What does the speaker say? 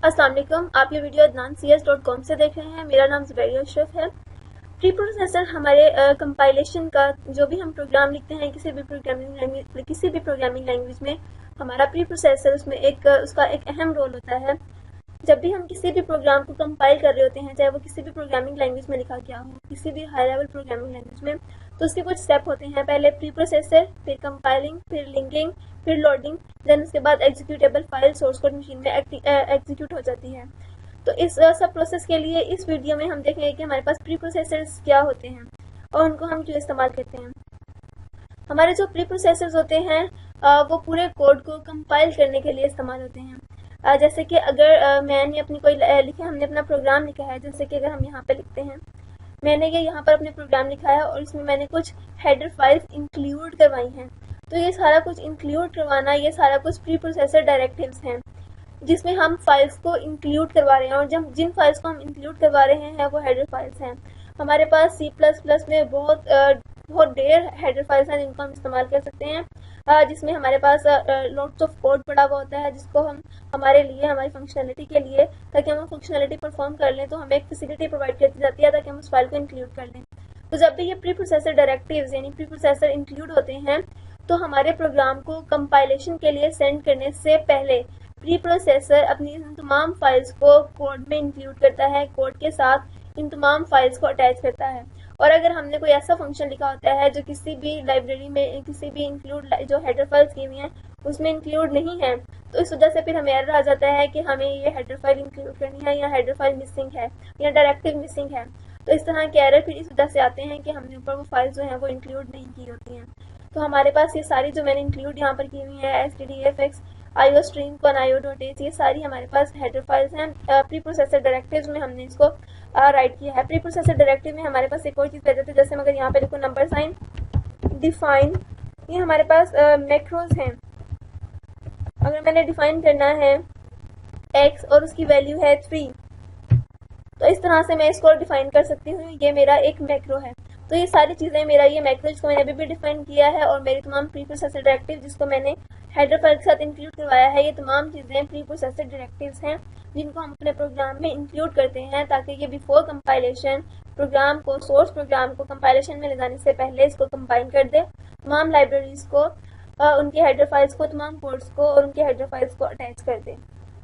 अस्सलाम वालेकुम। आप ये वीडियो adnancs.com से देख रहे हैं। मेरा नाम ज़ुबैर अशरफ है। प्री प्रोसेसर हमारे कंपाइलेशन का जो भी हम प्रोग्राम लिखते हैं किसी भी प्रोग्रामिंग लैंग्वेज में, हमारा प्री प्रोसेसर उसमें उसका एक अहम रोल होता है। जब भी हम किसी भी प्रोग्राम को कंपाइल कर रहे होते हैं, चाहे वो किसी भी प्रोग्रामिंग लैंग्वेज में लिखा गया हो, किसी भी हाई लेवल प्रोग्रामिंग लैंग्वेज में, तो उसके कुछ स्टेप होते हैं। पहले प्री प्रोसेसर, फिर कंपाइलिंग, फिर लिंकिंग, फिर लोडिंग, देन उसके बाद executable file source code machine में एग्जीक्यूट हो जाती है। तो इस सब प्रोसेस के लिए इस वीडियो में हम देखेंगे कि हमारे पास प्री प्रोसेसर्स क्या होते हैं और उनको हम क्यों इस्तेमाल करते हैं। हमारे जो प्री प्रोसेसर्स होते हैं वो पूरे कोड को कंपाइल करने के लिए इस्तेमाल होते हैं। जैसे कि अगर मैंने अपनी हमने अपना प्रोग्राम लिखा है, जैसे कि अगर हम यहाँ पे लिखते हैं, मैंने ये यहाँ पर अपने प्रोग्राम लिखा है और इसमें मैंने कुछ हेडर फाइल्स इंक्लूड करवाई हैं। तो ये सारा कुछ इंक्लूड करवाना, ये सारा कुछ प्री प्रोसेसर डायरेक्टिव्स हैं जिसमें हम फाइल्स को इंक्लूड करवा रहे हैं, और जब जिन फाइल्स को हम इंक्लूड करवा रहे हैं वो हेडर फाइल्स हैं। हमारे पास C++ में बहुत ढेर हेडर फाइल्स हैं जिनको हम इस्तेमाल कर सकते हैं, जिसमें हमारे पास लॉट्स ऑफ कोड पड़ा हुआ होता है, जिसको हम हमारे लिए, हमारी फंक्शनलिटी के लिए, ताकि हम फंक्शनलिटी परफॉर्म कर लें, तो हमें एक फैसिलिटी प्रोवाइड करती जाती है ताकि हम उस फाइल को इंक्लूड कर लें। तो जब भी ये प्री प्रोसेसर डायरेक्टिव्स यानी प्री प्रोसेसर इंक्लूड होते हैं, तो हमारे प्रोग्राम को कंपाइलेशन के लिए सेंड करने से पहले प्री प्रोसेसर अपनी इन तमाम फाइल्स को कोड में इंक्लूड करता है, कोड के साथ इन तमाम फाइल्स को अटैच करता है। और अगर हमने कोई ऐसा फंक्शन लिखा होता है जो किसी भी लाइब्रेरी में, किसी भी इंक्लूड जो हेडर फाइल्स की हुई हैं उसमें इंक्लूड नहीं है, तो इस वजह से फिर हमें एरर आ जाता है कि हमें ये हेडर फाइल इंक्लूड करनी है या हेडर फाइल मिसिंग है या डायरेक्टिव मिसिंग है। तो इस तरह के एरर फिर इस वजह से आते हैं कि हमने ऊपर वो फाइल्स जो हैं वो इंक्लूड नहीं की होती हैं। तो हमारे पास ये सारी जो मैंने इंक्लूड यहाँ पर की हुई है, stdfx, iostream, io.h, ये सारी हमारे पास हेडर फाइल्स हैं। प्री प्रोसेसर डायरेक्टिव्स में हमने इसको राइट किया है। प्री प्रोसेसर डायरेक्टिव में हमारे पास एक और चीज़ रह जाती है, जैसे मैं अगर यहाँ पे लिखूँ नंबर साइन डिफाइन, ये हमारे पास मैक्रोज हैं। अगर मैंने डिफाइन करना है x और उसकी वैल्यू है 3, तो इस तरह से मैं इसको डिफाइन कर सकती हूँ, ये मेरा एक मैक्रो है। तो ये सारी चीज़ें, मेरा ये मैक्रो जिसको मैंने अभी भी डिफाइन किया है, और मेरी तमाम प्री प्रोसेसर डायरेक्टिव जिसको मैंने हेडर फाइल के साथ इंक्लूड करवाया है, ये तमाम चीज़ें प्री प्रोसेसर डायरेक्टिव्स हैं जिनको हम अपने प्रोग्राम में इंक्लूड करते हैं ताकि ये बिफोर कंपाइलेशन प्रोग्राम को, सोर्स प्रोग्राम को कंपाइलेशन में ले जाने से पहले इसको कंपाइल कर दे, तमाम लाइब्रेरीज को, उनके हेडर फाइल्स को, तमाम कोड्स को और उनके हेडर फाइल्स को अटैच कर दे।